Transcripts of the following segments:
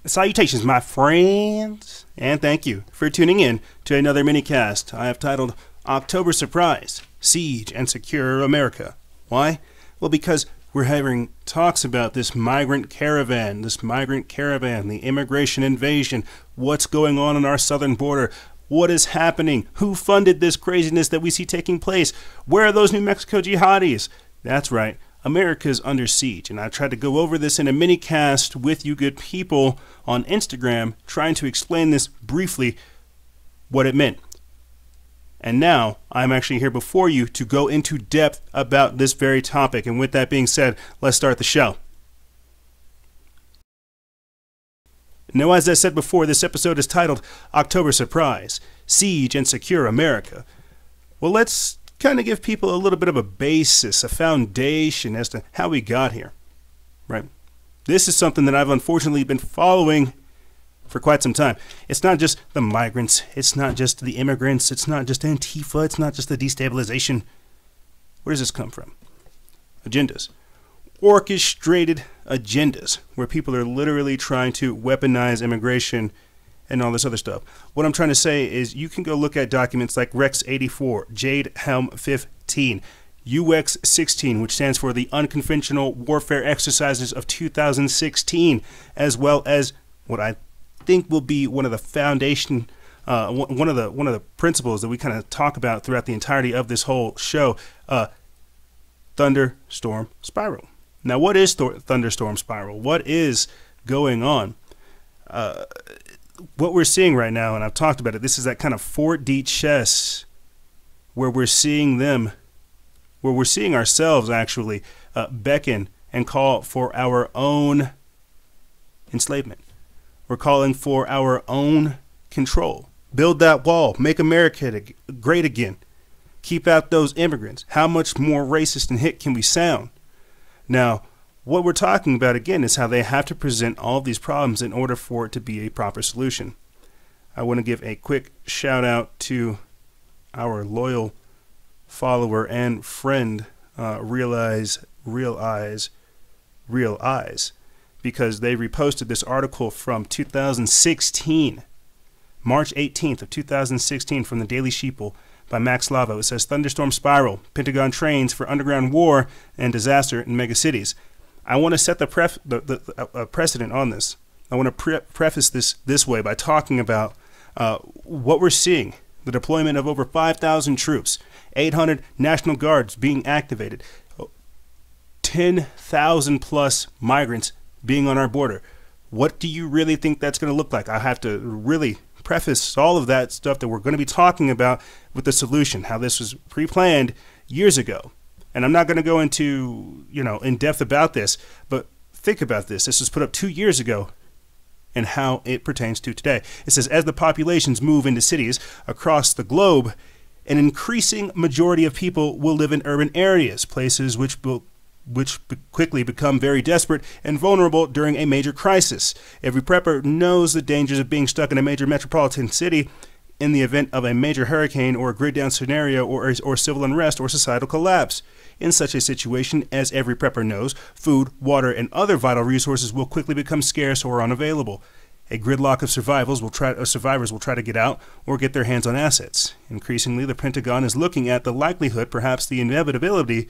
Salutations, my friends, and thank you for tuning in to another minicast I have titled October Surprise, Siege and Secure America. Why? Well, because we're having talks about this migrant caravan, the immigration invasion, what's going on our southern border, what is happening, who funded this craziness that we see taking place, where are those New Mexico jihadis? That's right. America's under siege, and I tried to go over this in a mini cast with you good people on Instagram, trying to explain this briefly, what it meant. And now I'm actually here before you to go into depth about this very topic. And with that being said, let's start the show. Now, as I said before, this episode is titled October Surprise, Siege and Secure America. Well, let's kind of give people a little bit of a basis, a foundation as to how we got here, right? This is something that I've unfortunately been following for quite some time. It's not just the migrants, it's not just the immigrants, it's not just Antifa, it's not just the destabilization. Where does this come from? Agendas. Orchestrated agendas, where people are literally trying to weaponize immigration and all this other stuff. What I'm trying to say is you can go look at documents like Rex 84, Jade Helm 15, UX 16, which stands for the Unconventional Warfare Exercises of 2016, as well as what I think will be one of the foundation, one of the principles that we kind of talk about throughout the entirety of this whole show, thunderstorm spiral. Now, what is thunderstorm spiral? What is going on? What we're seeing right now, and I've talked about it, this is that kind of 4D chess where we're seeing ourselves actually beckon and call for our own enslavement. We're calling for our own control. Build that wall. Make America great again. Keep out those immigrants. How much more racist and hick can we sound? Now, what we're talking about again is how they have to present all of these problems in order for it to be a proper solution. I want to give a quick shout out to our loyal follower and friend, Real Eyes, because they reposted this article from 2016, March 18th of 2016 from the Daily Sheeple by Max Lavo. It says, Thunderstorm Spiral, Pentagon trains for underground war and disaster in megacities. I want to set the precedent on this. I want to preface this way by talking about what we're seeing, the deployment of over 5,000 troops, 800 National Guards being activated, 10,000 plus migrants being on our border. What do you really think that's going to look like? I have to really preface all of that stuff that we're going to be talking about with the solution, how this was pre-planned years ago. And I'm not going to go into, in depth about this, but think about this. This was put up 2 years ago and how it pertains to today. It says, as the populations move into cities across the globe, an increasing majority of people will live in urban areas, places which quickly become very desperate and vulnerable during a major crisis. Every prepper knows the dangers of being stuck in a major metropolitan city in the event of a major hurricane or a grid-down scenario or civil unrest or societal collapse. In such a situation, as every prepper knows, food, water, and other vital resources will quickly become scarce or unavailable. A gridlock of survivors will try to get out or get their hands on assets. Increasingly, the Pentagon is looking at the likelihood, perhaps the inevitability,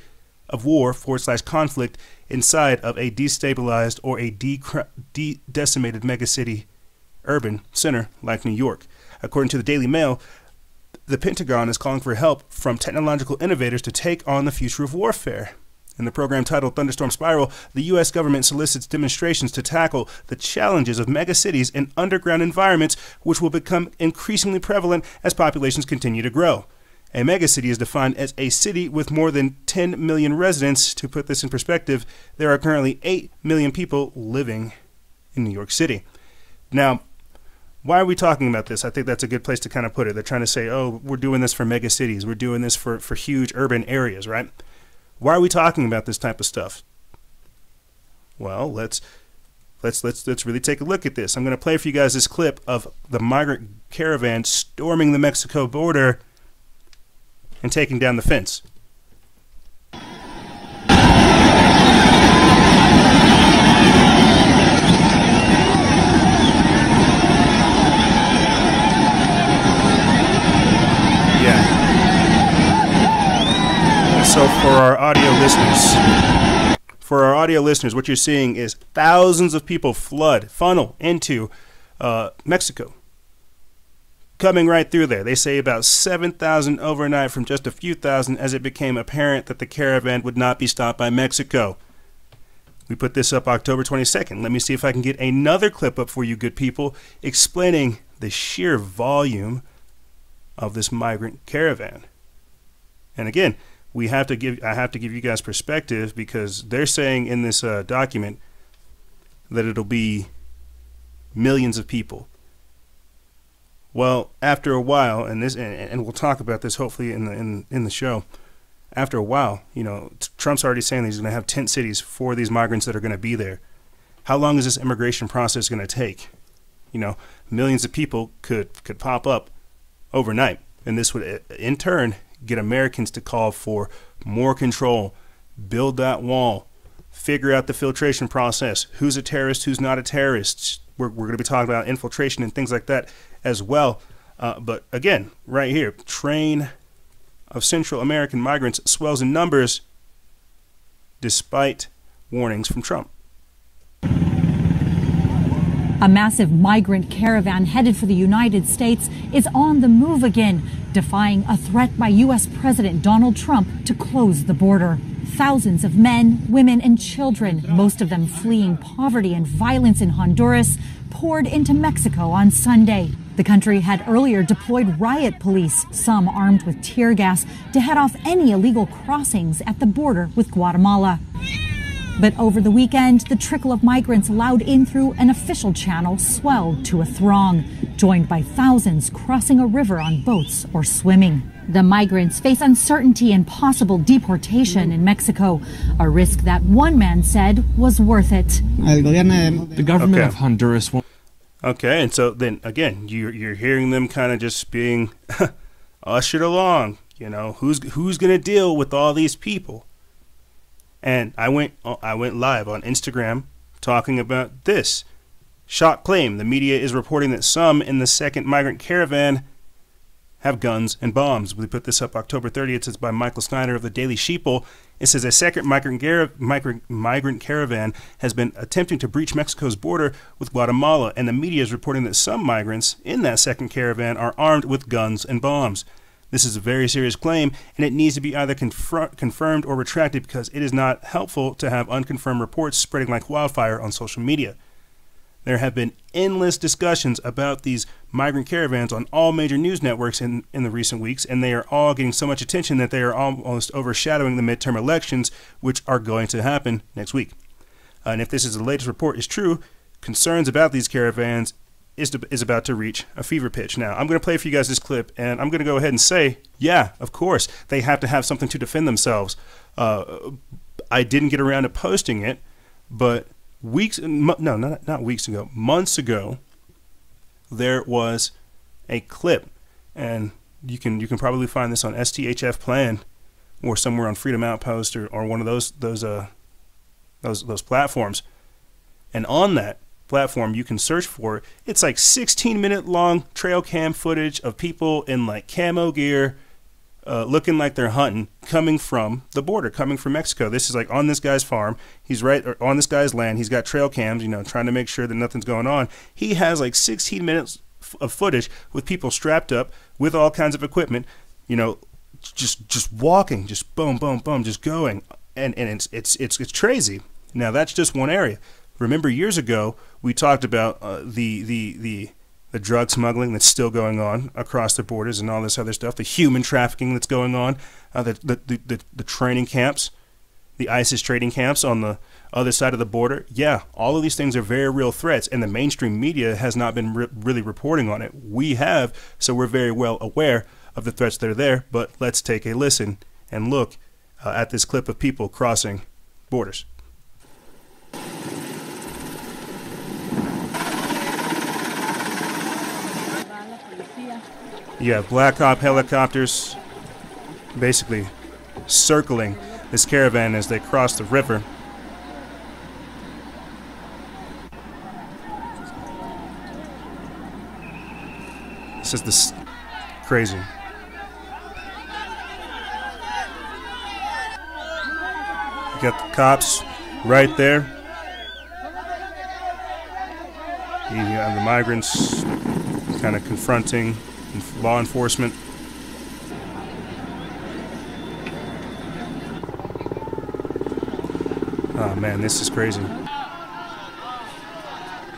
of war/conflict inside of a destabilized or a decimated megacity urban center like New York. According to the Daily Mail, the Pentagon is calling for help from technological innovators to take on the future of warfare. In the program titled Thunderstorm Spiral, the U.S. government solicits demonstrations to tackle the challenges of megacities and underground environments, which will become increasingly prevalent as populations continue to grow. A megacity is defined as a city with more than 10 million residents. To put this in perspective, there are currently 8 million people living in New York City. Now, why are we talking about this? I think that's a good place to kind of put it. They're trying to say, oh, we're doing this for megacities. We're doing this for huge urban areas, right? Why are we talking about this type of stuff? Well, let's really take a look at this. I'm going to play for you guys this clip of the migrant caravan storming the Mexico border and taking down the fence. audio listeners, what you're seeing is thousands of people funnel into Mexico. Coming right through there. They say about 7,000 overnight from just a few thousand as it became apparent that the caravan would not be stopped by Mexico. We put this up October 22nd. Let me see if I can get another clip up for you good people explaining the sheer volume of this migrant caravan. And again, I have to give you guys perspective because they're saying in this document that it'll be millions of people. Well, after a while, and we'll talk about this hopefully in the show. After a while, you know, Trump's already saying that he's going to have tent cities for these migrants that are going to be there. How long is this immigration process going to take? You know, millions of people could pop up overnight, and this would in turn get Americans to call for more control, build that wall, figure out the filtration process, who's a terrorist, who's not a terrorist. We're going to be talking about infiltration and things like that as well. But again, right here, train of Central American migrants swells in numbers despite warnings from Trump. A massive migrant caravan headed for the United States is on the move again, defying a threat by U.S. President Donald Trump to close the border. Thousands of men, women, and children, most of them fleeing poverty and violence in Honduras, poured into Mexico on Sunday. The country had earlier deployed riot police, some armed with tear gas, to head off any illegal crossings at the border with Guatemala. But over the weekend, the trickle of migrants allowed in through an official channel swelled to a throng, joined by thousands crossing a river on boats or swimming. The migrants face uncertainty and possible deportation in Mexico, a risk that one man said was worth it. The government of Honduras won't. Okay, and so then again, you're hearing them kind of just being ushered along. You know, who's going to deal with all these people? And I went live on Instagram talking about this. Shock claim. The media is reporting that some in the second migrant caravan have guns and bombs. We put this up October 30th. It's by Michael Snyder of the Daily Sheeple. It says a second migrant caravan has been attempting to breach Mexico's border with Guatemala, and the media is reporting that some migrants in that second caravan are armed with guns and bombs. This is a very serious claim, and it needs to be either confirmed or retracted because it is not helpful to have unconfirmed reports spreading like wildfire on social media. There have been endless discussions about these migrant caravans on all major news networks in the recent weeks, and they are all getting so much attention that they are almost overshadowing the midterm elections, which are going to happen next week. And if this is the latest report is true, concerns about these caravans is about to reach a fever pitch. Now, I'm going to play for you guys this clip, and I'm going to go ahead and say, yeah, of course, they have to have something to defend themselves. I didn't get around to posting it, but months ago, there was a clip, and you can probably find this on STHF Plan or somewhere on Freedom Outpost or one of those platforms. And on that platform, you can search for it. It's like 16-minute long trail cam footage of people in like camo gear, looking like they're hunting, coming from the border, coming from Mexico. This is like on this guy's farm. He's on this guy's land. He's got trail cams, you know, trying to make sure that nothing's going on. He has like 16 minutes of footage with people strapped up with all kinds of equipment, you know, just walking, just boom, boom, boom, just going, and it's crazy. Now that's just one area. Remember years ago we talked about the drug smuggling that's still going on across the borders and all this other stuff, the human trafficking that's going on, the training camps, the ISIS trading camps on the other side of the border. Yeah, all of these things are very real threats, and the mainstream media has not been really reporting on it. We have, so we're very well aware of the threats that are there, but let's take a listen and look at this clip of people crossing borders. You have Black Hawk helicopters basically circling this caravan as they cross the river. This is this crazy. You got the cops right there. You have the migrants kind of confronting law enforcement. Oh man, this is crazy.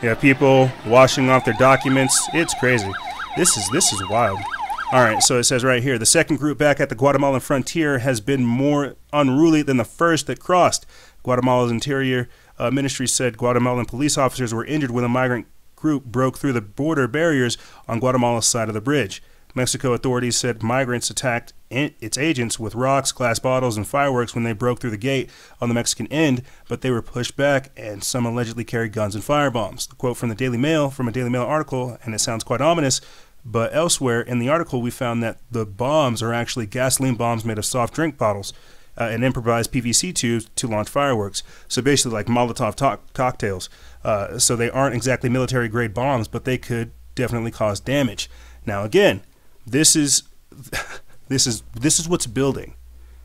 Yeah, people washing off their documents. It's crazy. This is wild. All right, so it says right here, the second group back at the Guatemalan frontier has been more unruly than the first that crossed. Guatemala's Interior Ministry said Guatemalan police officers were injured when a migrant group broke through the border barriers on Guatemala's side of the bridge. Mexico authorities said migrants attacked its agents with rocks, glass bottles, and fireworks when they broke through the gate on the Mexican end, but they were pushed back, and some allegedly carried guns and firebombs. The quote from the Daily Mail, from a Daily Mail article, and it sounds quite ominous, but elsewhere in the article we found that the bombs are actually gasoline bombs made of soft drink bottles and improvised PVC tubes to launch fireworks. So basically like Molotov cocktails. So they aren't exactly military-grade bombs, but they could definitely cause damage. Now again, this is what's building.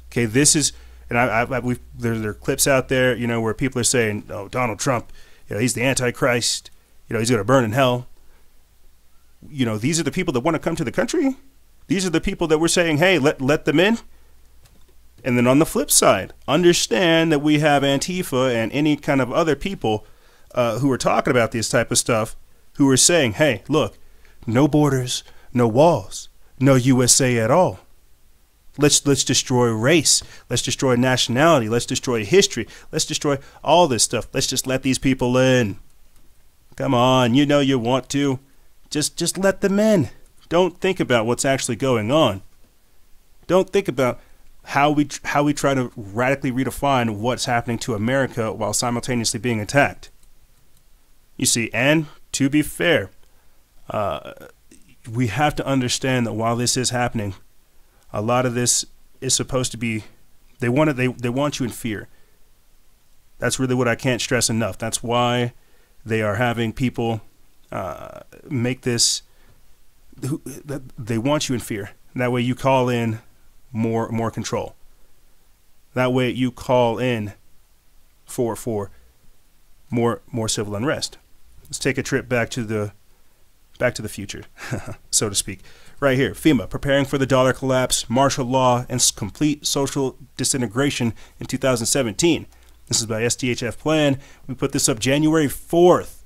Okay, this is, and there are clips out there, you know, where people are saying, "Oh, Donald Trump, you know, he's the Antichrist. You know, he's going to burn in hell." You know, these are the people that want to come to the country. These are the people that we're saying, "Hey, let them in." And then on the flip side, understand that we have Antifa and any kind of other people who are talking about this type of stuff, who are saying, "Hey, look, no borders, no walls, no USA at all. Let's destroy race. Let's destroy nationality. Let's destroy history. Let's destroy all this stuff. Let's just let these people in. Come on, you know you want to. Just let them in. Don't think about what's actually going on. Don't think about how we try to radically redefine what's happening to America while simultaneously being attacked." You see, and to be fair, we have to understand that while this is happening, a lot of this is supposed to be, they want you in fear. That's really what I can't stress enough. That's why they are having people make this, they want you in fear. That way you call in more control. That way you call in for more civil unrest. Let's take a trip back to the future, so to speak. Right here, FEMA, preparing for the dollar collapse, martial law, and complete social disintegration in 2017. This is by SDHF Plan. We put this up January 4th,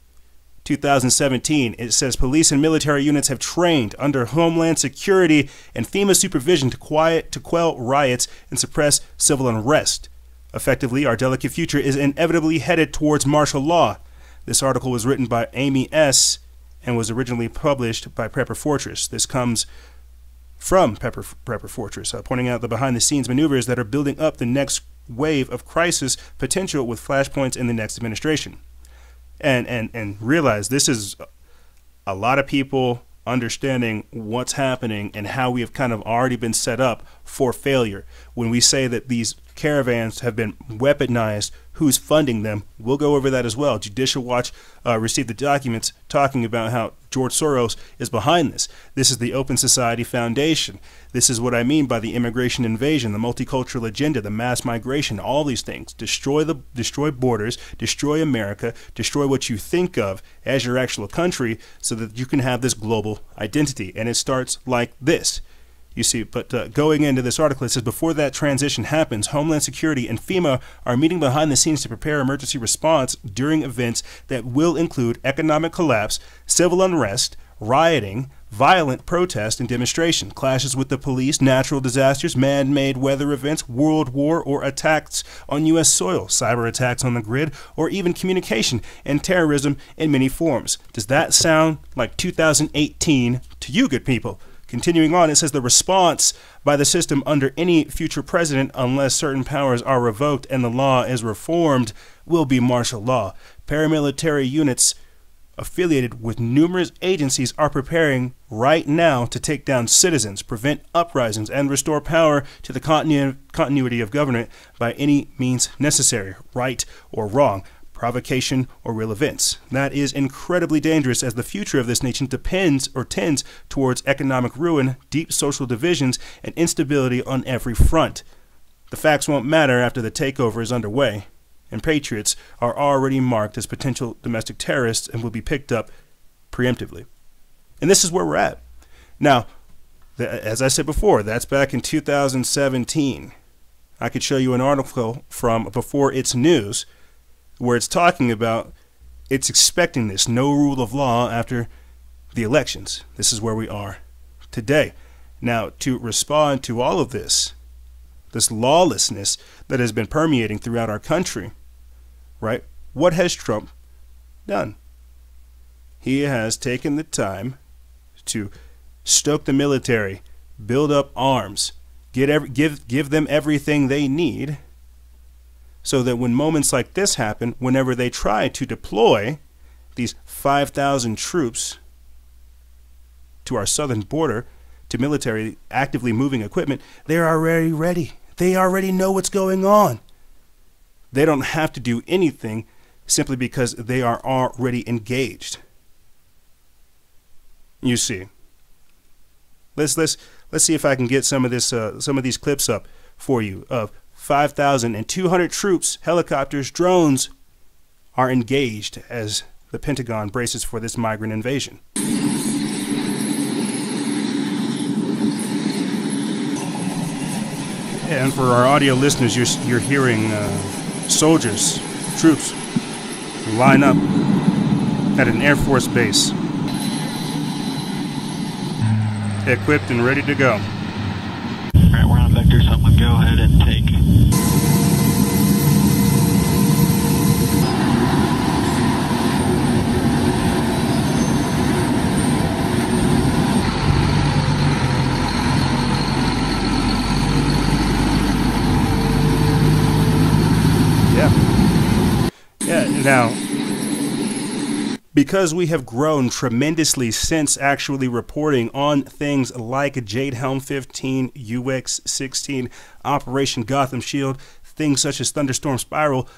2017. It says police and military units have trained under Homeland Security and FEMA supervision to quell riots and suppress civil unrest. Effectively, our delicate future is inevitably headed towards martial law. This article was written by Amy S. and was originally published by Prepper Fortress. This comes from Prepper Fortress, pointing out the behind-the-scenes maneuvers that are building up the next wave of crisis potential with flashpoints in the next administration. And realize this is a lot of people understanding what's happening and how we have kind of already been set up for failure. When we say that these caravans have been weaponized, who's funding them? We'll go over that as well. Judicial Watch received the documents talking about how George Soros is behind this. This is the Open Society Foundation. This is what I mean by the immigration invasion, the multicultural agenda, the mass migration, all these things. Destroy borders, destroy America, destroy what you think of as your actual country so that you can have this global identity. And it starts like this. You see, but going into this article, it says, before that transition happens, Homeland Security and FEMA are meeting behind the scenes to prepare emergency response during events that will include economic collapse, civil unrest, rioting, violent protest and demonstration, clashes with the police, natural disasters, man-made weather events, world war, or attacks on U.S. soil, cyber attacks on the grid, or even communication and terrorism in many forms. Does that sound like 2018 to you, good people? Continuing on, it says the response by the system under any future president, unless certain powers are revoked and the law is reformed, will be martial law. Paramilitary units affiliated with numerous agencies are preparing right now to take down citizens, prevent uprisings, and restore power to the continuity of government by any means necessary, right or wrong, provocation, or real events. That is incredibly dangerous, as the future of this nation depends or tends towards economic ruin, deep social divisions, and instability on every front. The facts won't matter after the takeover is underway. and patriots are already marked as potential domestic terrorists and will be picked up preemptively. And this is where we're at. Now, as I said before, that's back in 2017. I could show you an article from before it's news where it's talking about it's expecting this no rule of law after the elections. This is where we are today. Now, to respond to all of this lawlessness that has been permeating throughout our country, right? What has Trump done? He has taken the time to stoke the military, build up arms, give them everything they need, so that when moments like this happen, whenever they try to deploy these 5,000 troops to our southern border, to military actively moving equipment, they're already ready. They already know what's going on. They don't have to do anything simply because they are already engaged. You see. Let's see if I can get some of these clips up for you of 5,200 troops, helicopters, drones are engaged as the Pentagon braces for this migrant invasion. Yeah, and for our audio listeners, you're hearing soldiers, troops line up at an Air Force base, equipped and ready to go. Alright, we're on vector, so I'm going to go ahead and take. Yeah, now, because we have grown tremendously since actually reporting on things like Jade Helm 15, UX 16, Operation Gotham Shield, things such as Thunderstorm Spiral,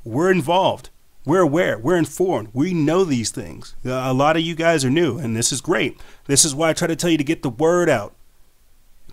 we're involved. We're aware. We're informed. We know these things. A lot of you guys are new, and this is great. This is why I try to tell you to get the word out.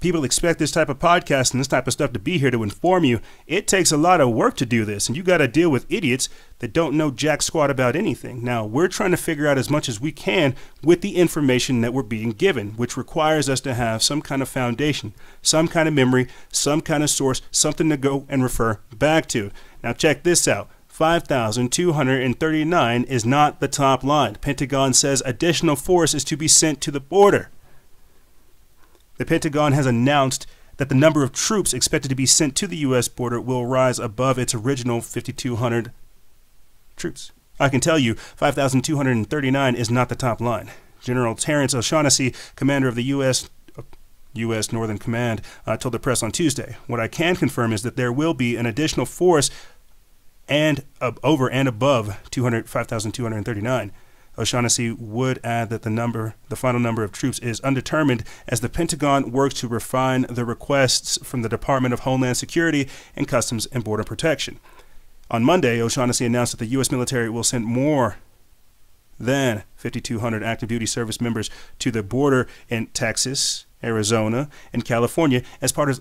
People expect this type of podcast and this type of stuff to be here to inform you. It takes a lot of work to do this, and you got to deal with idiots that don't know jack squat about anything. Now, we're trying to figure out as much as we can with the information that we're being given, which requires us to have some kind of foundation, some kind of memory, some kind of source, something to go and refer back to. Now, check this out. 5,239 is not the top line. Pentagon says additional force is to be sent to the border. The Pentagon has announced that the number of troops expected to be sent to the U.S. border will rise above its original 5,200 troops. I can tell you 5,239 is not the top line. General Terrence O'Shaughnessy, commander of the U.S. Northern Command, told the press on Tuesday. What I can confirm is that there will be an additional force and over and above 5,239. O'Shaughnessy would add that the final number of troops is undetermined as the Pentagon works to refine the requests from the Department of Homeland Security and Customs and Border Protection. On Monday, O'Shaughnessy announced that the U.S. military will send more than 5,200 active duty service members to the border in Texas, Arizona, and California as part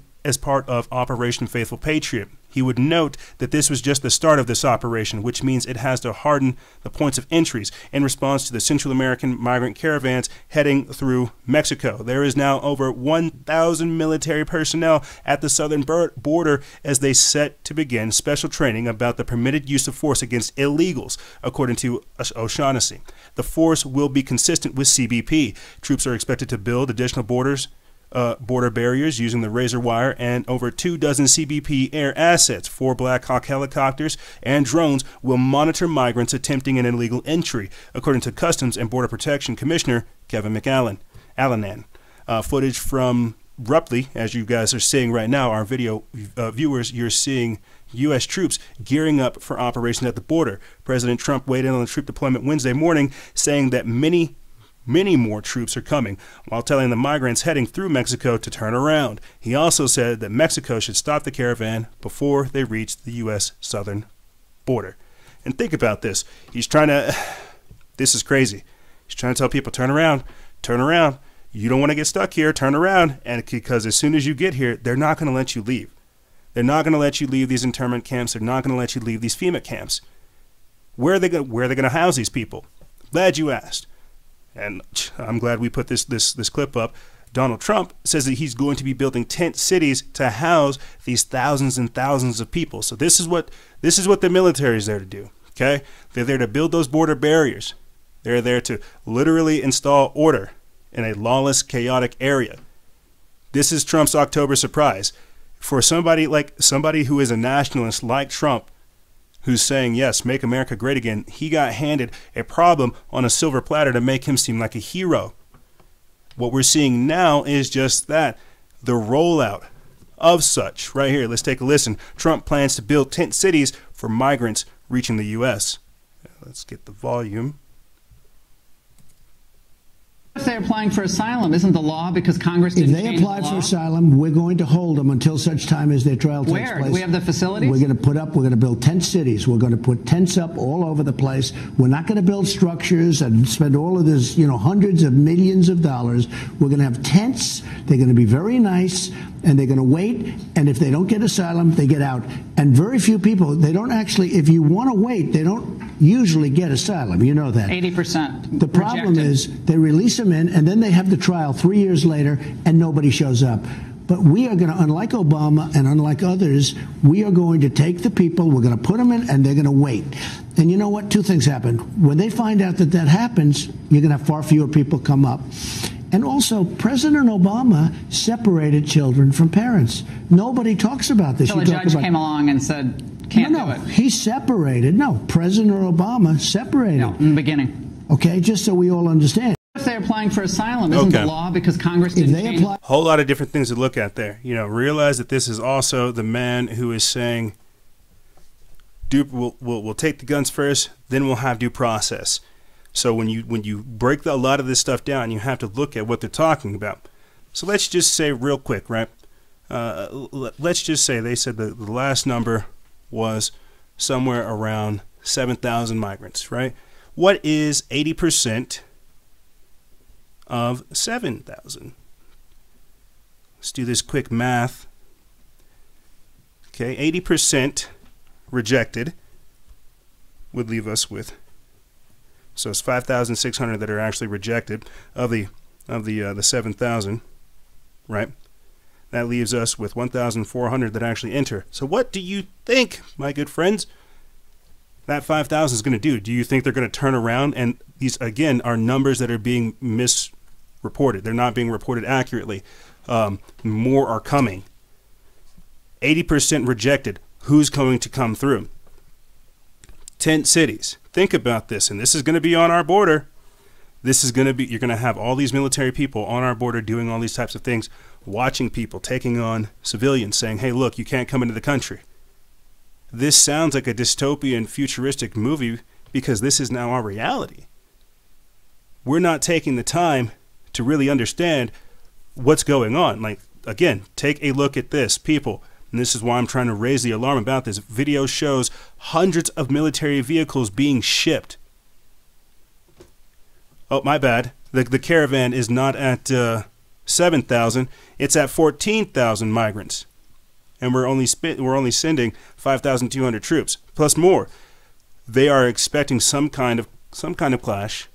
of Operation Faithful Patriot. He would note that this was just the start of this operation, which means it has to harden the points of entries in response to the Central American migrant caravans heading through Mexico. There is now over 1,000 military personnel at the southern border as they set to begin special training about the permitted use of force against illegals, according to O'Shaughnessy. The force will be consistent with CBP. Troops are expected to build additional border barriers using the razor wire and over 24 CBP air assets. 4 Black Hawk helicopters and drones will monitor migrants attempting an illegal entry, according to Customs and Border Protection Commissioner Kevin McAllen. Footage from Rupley, as you guys are seeing right now, our video viewers, you're seeing U.S. troops gearing up for operations at the border. President Trump weighed in on the troop deployment Wednesday morning, saying that many more troops are coming, while telling the migrants heading through Mexico to turn around. He also said that Mexico should stop the caravan before they reach the U.S. southern border. And think about this. This is crazy. He's trying to tell people, turn around. You don't want to get stuck here, turn around. And because as soon as you get here, they're not going to let you leave. They're not going to let you leave these internment camps. They're not going to let you leave these FEMA camps. Where are they going to house these people? Glad you asked. And I'm glad we put this clip up. Donald Trump says that he's going to be building tent cities to house these thousands and thousands of people. So this is what the military is there to do. Okay? They're there to build those border barriers. They're there to literally install order in a lawless, chaotic area. This is Trump's October surprise. For somebody who is a nationalist like Trump, who's saying, yes, make America great again, he got handed a problem on a silver platter to make him seem like a hero. What we're seeing now is just that, the rollout of such. Right here, let's take a listen. Trump plans to build tent cities for migrants reaching the U.S. Let's get the volume. If they're applying for asylum, isn't the law because Congress didn't change the law? If they apply for asylum, we're going to hold them until such time as their trial takes place. Where? Do we have the facilities? We're going to build tent cities. We're going to put tents up all over the place. We're not going to build structures and spend all of this, hundreds of millions of dollars. We're going to have tents. They're going to be very nice, and they're going to wait. And if they don't get asylum, they get out. And very few people, they don't actually, if you want to wait, they don't usually get asylum. You know that. 80%. The problem is they release them in, and then they have the trial 3 years later, and nobody shows up. But we are going to, unlike Obama and unlike others, we are going to take the people, we're going to put them in, and they're going to wait. And you know what? Two things happen. When they find out that that happens, you're going to have far fewer people come up. And also, President Obama separated children from parents. Nobody talks about this. Until a judge came along and said, can't do it. He separated. No, President Obama separated. No, in the beginning. Okay, just so we all understand. If they're applying for asylum, isn't the law because Congress didn't change the law? Whole lot of different things to look at there. Realize that this is also the man who is saying, we'll take the guns first, then we'll have due process. So when you break a lot of this stuff down, you have to look at what they're talking about. So let's just say real quick, right? Let's just say they said the last number was somewhere around 7,000 migrants, right? What is 80% of 7,000? Let's do this quick math. Okay, 80% rejected would leave us with, so it's 5,600 that are actually rejected of the 7,000, right? That leaves us with 1,400 that actually enter. So what do you think, my good friends, that 5,000 is going to do? Do you think they're going to turn around? And these, again, are numbers that are being misreported. They're not being reported accurately. More are coming. 80% rejected. Who's going to come through? Tent cities. Think about this, and this is going to be on our border. This is going to be, you're going to have all these military people on our border doing all these types of things, watching people, taking on civilians, saying, hey, look, you can't come into the country. This sounds like a dystopian, futuristic movie because this is now our reality. We're not taking the time to really understand what's going on. Like, again, take a look at this, people. And this is why I'm trying to raise the alarm about this. Video shows hundreds of military vehicles being shipped. Oh, my bad. The caravan is not at 7,000. It's at 14,000 migrants. And we're only sending 5,200 troops plus more. They are expecting some kind of clash,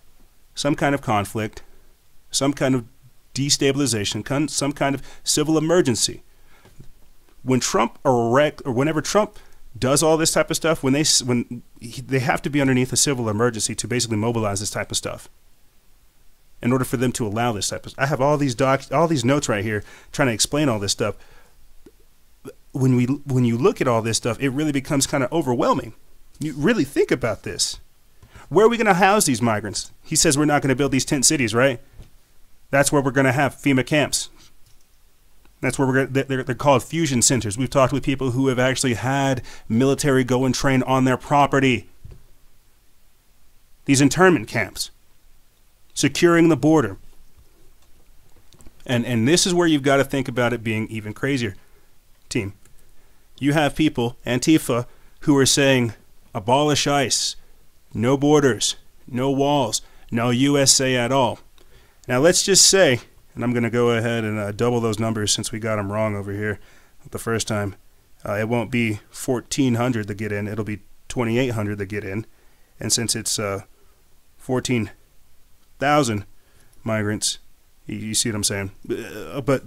some kind of conflict, some kind of destabilization, some kind of civil emergency. When whenever Trump does all this type of stuff, they have to be underneath a civil emergency to basically mobilize this type of stuff. In order for them to allow this type of, I have all these notes right here trying to explain all this stuff. When you look at all this stuff, it really becomes kind of overwhelming. You really think about this. Where are we going to house these migrants? He says we're not going to build these tent cities, right? That's where we're going to have FEMA camps. That's where they're called fusion centers. We've talked with people who have actually had military go and train on their property. These internment camps. Securing the border. And this is where you've got to think about it being even crazier. Team. You have people, Antifa, who are saying, abolish ICE, no borders, no walls, no USA at all. Now let's just say, and I'm going to go ahead and double those numbers since we got them wrong over here the first time. It won't be 1,400 that get in. It'll be 2,800 that get in. And since it's 14,000 migrants, you see what I'm saying? But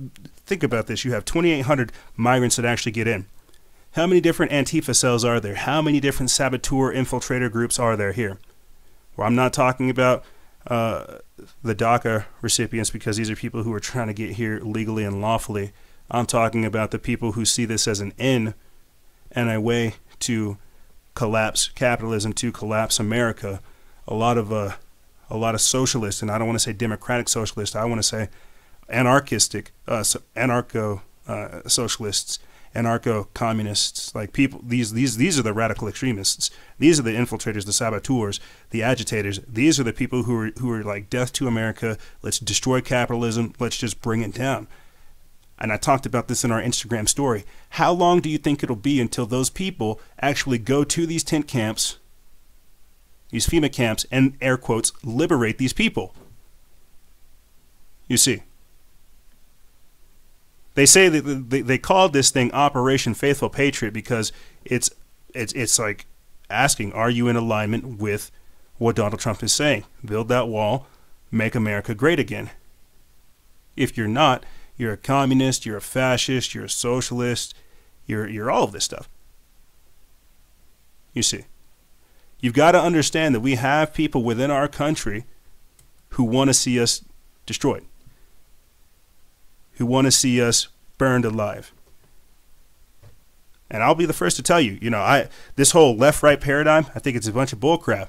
think about this. You have 2,800 migrants that actually get in. How many different Antifa cells are there? How many different saboteur infiltrator groups are there here? Well, I'm not talking about the DACA recipients, because these are people who are trying to get here legally and lawfully. I'm talking about the people who see this as an end and a way to collapse capitalism, to collapse America. A lot of socialists, and I don't want to say democratic socialists, I want to say anarcho-socialists, anarcho-communists, like people. These are the radical extremists. These are the infiltrators, the saboteurs, the agitators. These are the people who are like death to America. Let's destroy capitalism. Let's just bring it down. And I talked about this in our Instagram story. How long do you think it'll be until those people actually go to these tent camps, these FEMA camps, and air quotes, liberate these people? You see, they say that they called this thing Operation Faithful Patriot because it's like asking, are you in alignment with what Donald Trump is saying? Build that wall, make America great again. If you're not, you're a communist, you're a fascist, you're a socialist, you're all of this stuff. You see, you've got to understand that we have people within our country who want to see us destroyed, who want to see us burned alive. And I'll be the first to tell you, this whole left-right paradigm, I think it's a bunch of bullcrap.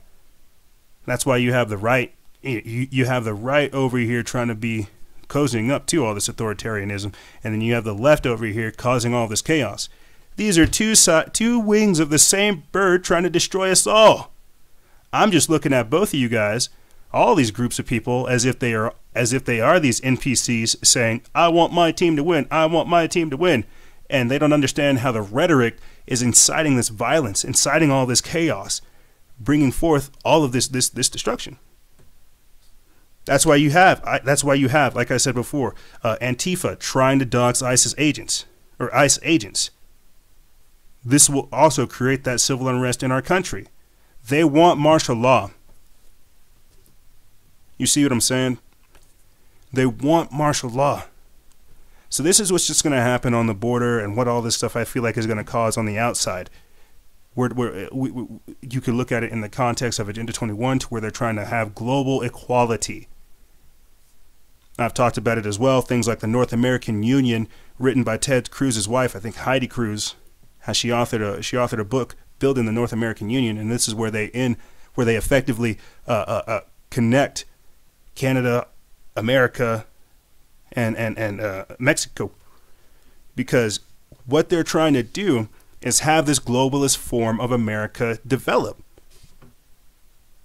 That's why you have the right, you have the right over here trying to be cozying up to all this authoritarianism, and then you have the left over here causing all this chaos. These are two wings of the same bird trying to destroy us all. I'm just looking at both of you guys, all these groups of people, as if they are these NPCs saying, I want my team to win, I want my team to win. And they don't understand how the rhetoric is inciting this violence, inciting all this chaos, bringing forth all of this destruction. That's why you have, like I said before, Antifa trying to dox ISIS agents, or ICE agents. This will also create that civil unrest in our country. They want martial law. You see what I'm saying? They want martial law. So this is what's just going to happen on the border, and what all this stuff I feel like is going to cause on the outside. You could look at it in the context of Agenda 21, to where they're trying to have global equality. I've talked about it as well. Things like the North American Union, written by Ted Cruz's wife, I think Heidi Cruz, how she authored a book, Building the North American Union, and this is where they effectively connect Canada, America, and Mexico, because what they're trying to do is have this globalist form of America develop.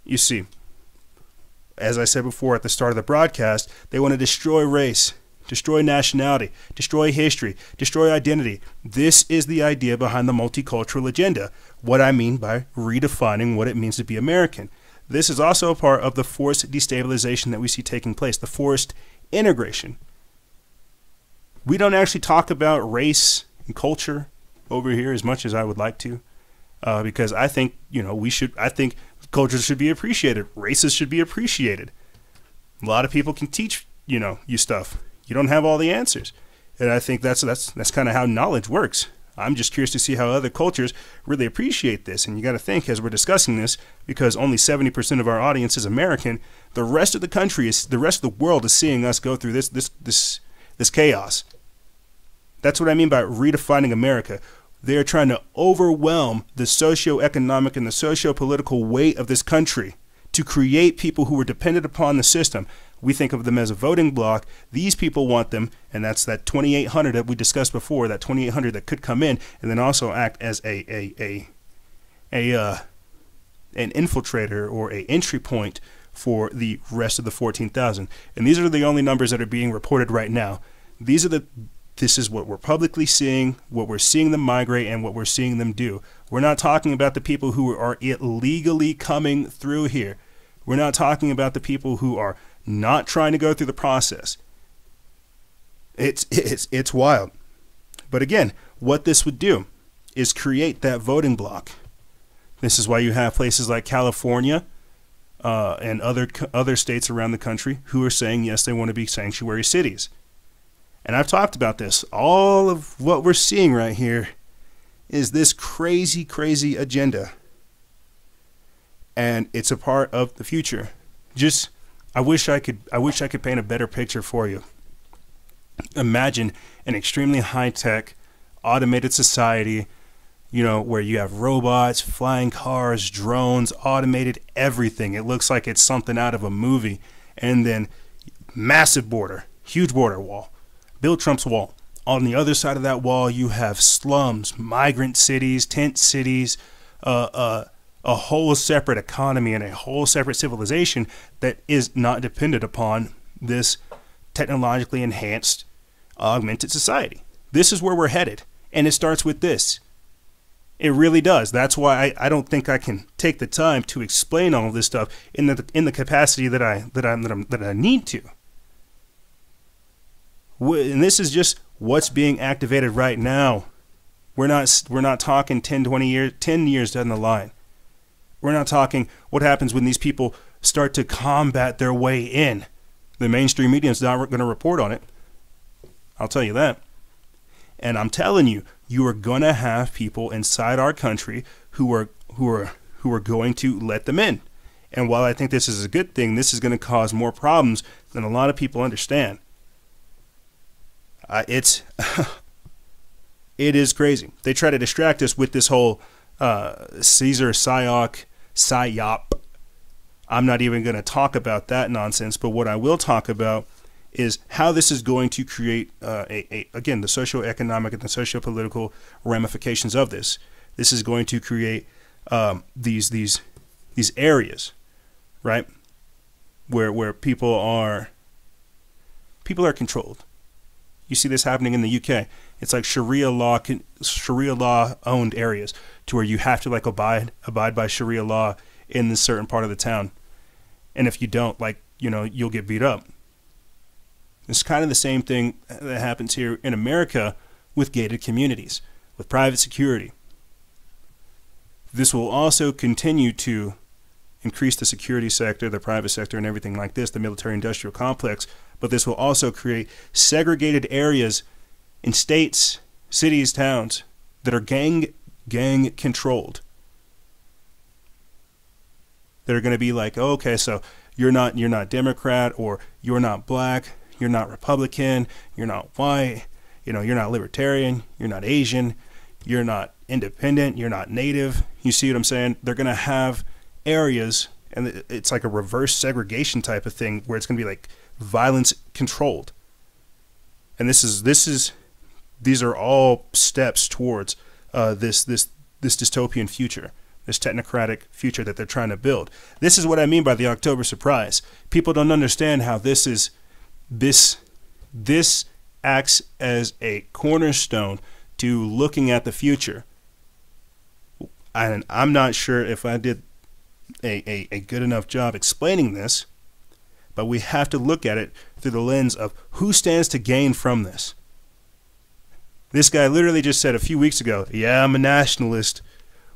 You see, as I said before at the start of the broadcast, they want to destroy race, destroy nationality, destroy history, destroy identity. This is the idea behind the multicultural agenda, what I mean by redefining what it means to be American. This is also a part of the forced destabilization that we see taking place, the forced integration. We don't actually talk about race and culture over here as much as I would like to, because I think, I think cultures should be appreciated. Races should be appreciated. A lot of people can teach, you stuff. You don't have all the answers. And I think that's kind of how knowledge works. I'm just curious to see how other cultures really appreciate this. And you got to think, as we're discussing this, because only 70% of our audience is American, the rest of the country the rest of the world is seeing us go through this chaos. That's what I mean by redefining America. They're trying to overwhelm the socioeconomic and the sociopolitical weight of this country to create people who are dependent upon the system. We think of them as a voting bloc. These people want them, and that's that 2,800 that we discussed before, that 2,800 that could come in and then also act as an infiltrator or an entry point for the rest of the 14,000. And these are the only numbers that are being reported right now. This is what we're publicly seeing, what we're seeing them migrate, and what we're seeing them do. We're not talking about the people who are illegally coming through here. We're not talking about the people who are not trying to go through the process. It's wild. But again, what this would do is create that voting bloc. This is why you have places like California and other states around the country who are saying, yes, they want to be sanctuary cities. And I've talked about this. All of what we're seeing right here is this crazy, crazy agenda. And it's a part of the future. I wish I could paint a better picture for you. Imagine an extremely high-tech, automated society, where you have robots, flying cars, drones, automated everything. It looks like it's something out of a movie. And then massive border, huge border wall. Build Trump's wall. On the other side of that wall, you have slums, migrant cities, tent cities, a whole separate economy and a whole separate civilization that is not dependent upon this technologically enhanced, augmented society. This is where we're headed. And it starts with this. It really does. That's why I don't think I can take the time to explain all of this stuff in the capacity that I need to. And this is just what's being activated right now. We're not talking 10 years down the line. We're not talking what happens when these people start to combat their way in. The mainstream media is not going to report on it. I'll tell you that. And I'm telling you, you are going to have people inside our country who are going to let them in. And while I think this is a good thing, this is going to cause more problems than a lot of people understand. It is crazy. They try to distract us with this whole Caesar psyop. I'm not even going to talk about that nonsense, but what I will talk about is how this is going to create, again, the socioeconomic and the sociopolitical ramifications of this. This is going to create these areas, right, where people are controlled. You see this happening in the UK. It's like Sharia law owned areas to where you have to abide by Sharia law in this certain part of the town. And if you don't, you'll get beat up. It's kind of the same thing that happens here in America with gated communities, with private security. This will also continue to increase the security sector, the private sector, and everything like this, the military-industrial complex. But this will also create segregated areas in states, cities, towns that are gang controlled. They're going to be like, oh, okay, so you're not Democrat, or you're not black, you're not Republican, you're not white, you're not libertarian, you're not Asian, you're not independent, you're not native. You see what I'm saying? They're going to have areas, and it's like a reverse segregation type of thing where it's going to be like violence controlled. And these are all steps towards this dystopian future, this technocratic future that they're trying to build. This is what I mean by the October surprise. People don't understand how this acts as a cornerstone to looking at the future. And I'm not sure if I did a good enough job explaining this, but we have to look at it through the lens of who stands to gain from this. This guy literally just said a few weeks ago, yeah, I'm a nationalist.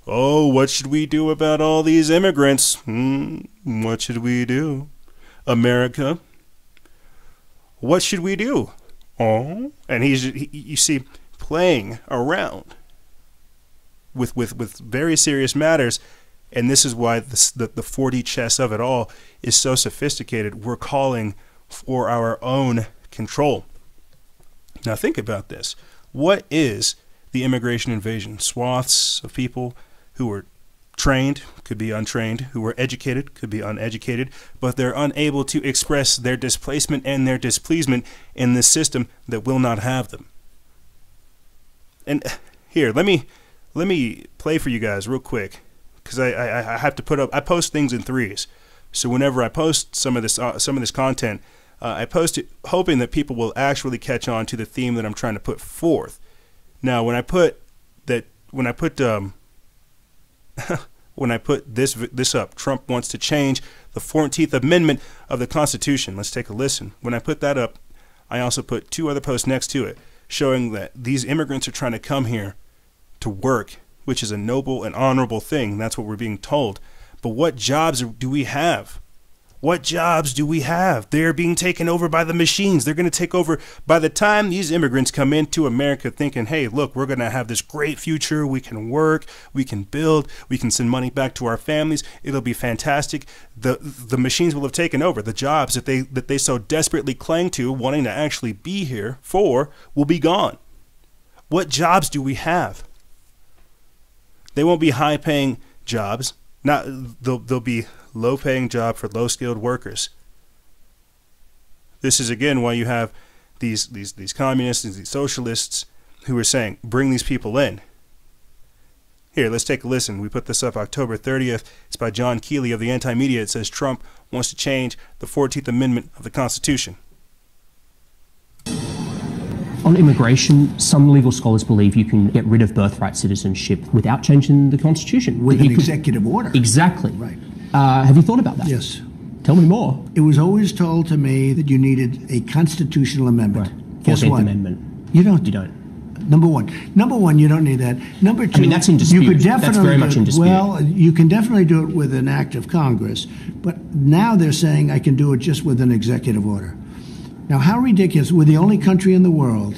Oh, what should we do about all these immigrants? What should we do? America, what should we do? Oh, and you see, playing around with very serious matters. And this is why the 4D chess of it all is so sophisticated. We're calling for our own control. Now think about this. What is the immigration invasion? Swaths of people who were trained, could be untrained, who were educated, could be uneducated, but they're unable to express their displacement and their displeasement in this system that will not have them. And here, let me play for you guys real quick, because I have to I post things in threes. So whenever I post some of this content, I post it hoping that people will actually catch on to the theme that I'm trying to put forth. Now, when I put this up, Trump wants to change the 14th Amendment of the Constitution. Let's take a listen. When I put that up, I also put two other posts next to it showing that these immigrants are trying to come here to work, which is a noble and honorable thing. That's what we're being told. But what jobs do we have? What jobs do we have? They're being taken over by the machines. They're going to take over by the time these immigrants come into America thinking, hey, look, we're going to have this great future. We can work, we can build, we can send money back to our families. It'll be fantastic. The machines will have taken over. The jobs that they so desperately cling to, wanting to actually be here for, will be gone. What jobs do we have? They won't be high-paying jobs. They'll be low-paying job for low-skilled workers. This is again why you have these communists and these socialists who are saying, bring these people in. Here, let's take a listen. We put this up October 30th. It's by John Keeley of the Anti-Media. It says Trump wants to change the 14th Amendment of the Constitution. On immigration, some legal scholars believe you can get rid of birthright citizenship without changing the Constitution. With an executive order. Exactly. Right. Have you thought about that? Yes. Tell me more. It was always told to me that you needed a constitutional amendment. Right. Guess 14th what? Amendment. You don't. You don't. Number one, you don't need that. Number two, I mean, that's in dispute. You could definitely that's very much in dispute. Well, you can definitely do it with an act of Congress, but now they're saying I can do it just with an executive order. Now, how ridiculous. We're the only country in the world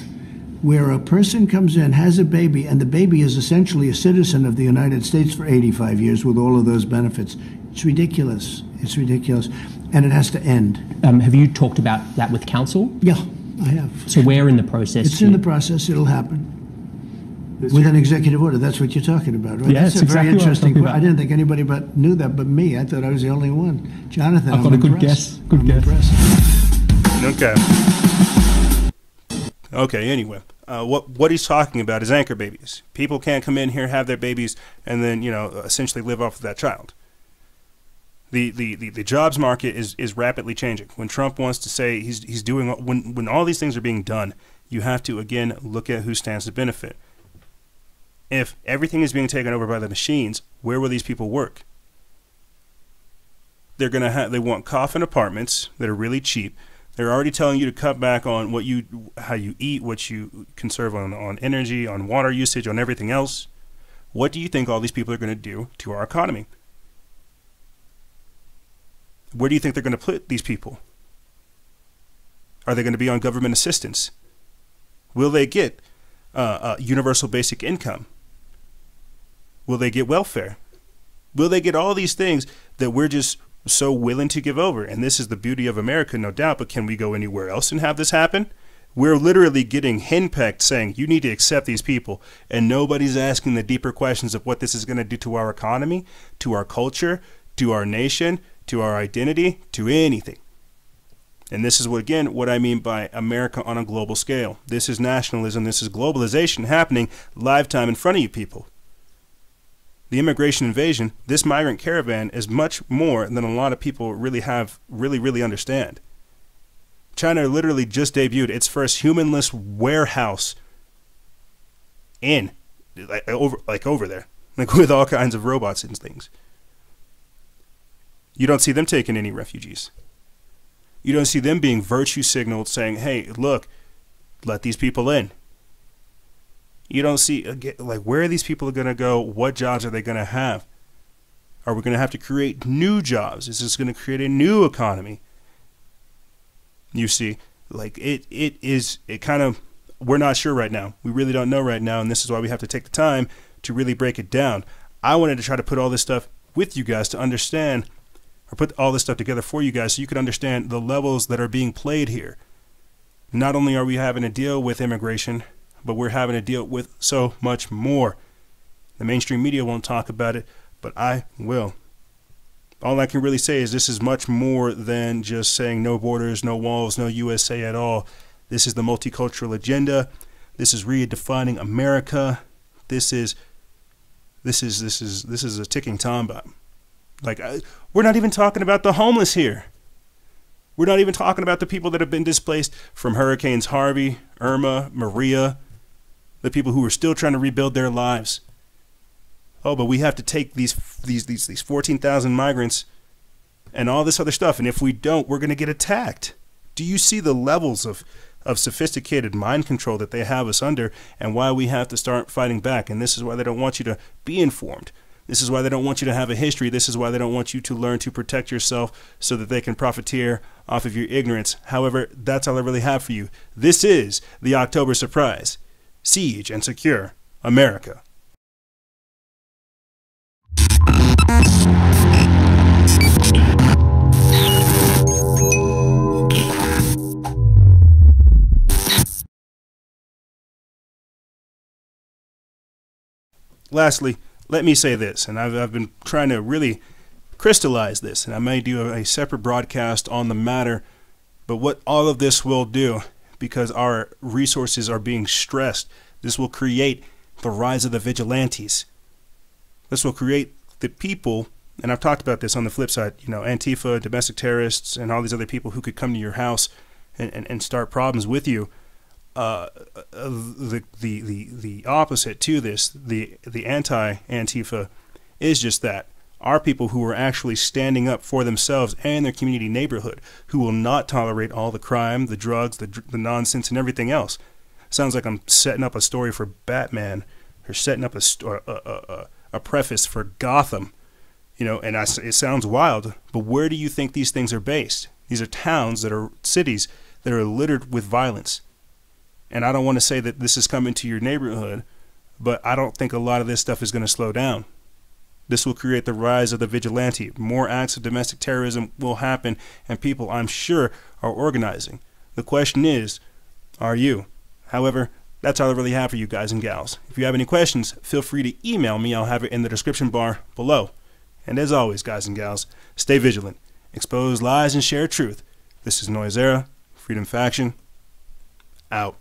where a person comes in, has a baby, and the baby is essentially a citizen of the United States for 85 years with all of those benefits. It's ridiculous. It's ridiculous. And it has to end. Have you talked about that with council? Yeah, I have. So where in the process? It's in the process. It'll happen. With an executive order. That's what you're talking about, right? Yeah, that's it's a very exactly interesting. what I'm I didn't think anybody knew that but me. I thought I was the only one. Jonathan, I've got a good guess. Good guess. Okay, anyway. What he's talking about is anchor babies. People can't come in here, have their babies, and then, essentially live off of that child. The jobs market is rapidly changing. When Trump wants to say he's doing, when all these things are being done, you have to, again, look at who stands to benefit. If everything is being taken over by the machines, where will these people work? They want coffin apartments that are really cheap. They're already telling you to cut back on how you eat, what you conserve on energy, on water usage, on everything else. What do you think all these people are going to do to our economy? Where do you think they're going to put these people? Are they going to be on government assistance? Will they get universal basic income? Will they get welfare? Will they get all these things that we're just so willing to give over? And this is the beauty of America, no doubt, but can we go anywhere else and have this happen? We're literally getting henpecked saying you need to accept these people, and nobody's asking the deeper questions of what this is going to do to our economy, to our culture, to our nation, to our identity, to anything. And this is what I mean by America on a global scale. This is nationalism, this is globalization happening live time in front of you people. The immigration invasion, this migrant caravan, is much more than a lot of people really understand. China literally just debuted its first humanless warehouse over there, with all kinds of robots and things. You don't see them taking any refugees. You don't see them being virtue signaled saying, hey, look, let these people in. You don't see, where are these people going to go? What jobs are they going to have? Are we going to have to create new jobs? Is this going to create a new economy? You see, we're not sure right now. We really don't know right now, and this is why we have to take the time to really break it down. I wanted to try to put all this stuff with you guys to understand, or put all this stuff together for you guys so you could understand the levels that are being played here. Not only are we having to deal with immigration, but we're having to deal with so much more. The mainstream media won't talk about it, but I will. All I can really say is this is much more than just saying no borders, no walls, no USA at all. This is the multicultural agenda. This is redefining America. This is a ticking time bomb. We're not even talking about the homeless here. We're not even talking about the people that have been displaced from hurricanes Harvey, Irma, Maria, the people who are still trying to rebuild their lives. Oh, but we have to take these 14,000 migrants and all this other stuff, and if we don't, we're going to get attacked. Do you see the levels of of sophisticated mind control that they have us under, and why we have to start fighting back. And this is why they don't want you to be informed. This is why they don't want you to have a history. This is why they don't want you to learn to protect yourself so that they can profiteer off of your ignorance. However, that's all I really have for you. This is the October Surprise. Siege and secure America. Lastly, let me say this, and I've been trying to really crystallize this, and I may do a separate broadcast on the matter, but what all of this will do, because our resources are being stressed, this will create the rise of the vigilantes. This will create the people, and I've talked about this on the flip side, Antifa, domestic terrorists, and all these other people who could come to your house and start problems with you. The opposite to this, the anti-Antifa, is just that. Are people who are actually standing up for themselves and their community neighborhood, who will not tolerate all the crime, the drugs, the nonsense, and everything else. Sounds like I'm setting up a story for Batman, or setting up a preface for Gotham, and it sounds wild, but where do you think these things are based? These are towns that are cities that are littered with violence. And I don't want to say that this is coming to your neighborhood, but I don't think a lot of this stuff is going to slow down. This will create the rise of the vigilante. More acts of domestic terrorism will happen, and people, I'm sure, are organizing. The question is, are you? However, that's all I really have for you guys and gals. If you have any questions, feel free to email me. I'll have it in the description bar below. And as always, guys and gals, stay vigilant, expose lies, and share truth. This is Noise Era, Freedom Faction, out.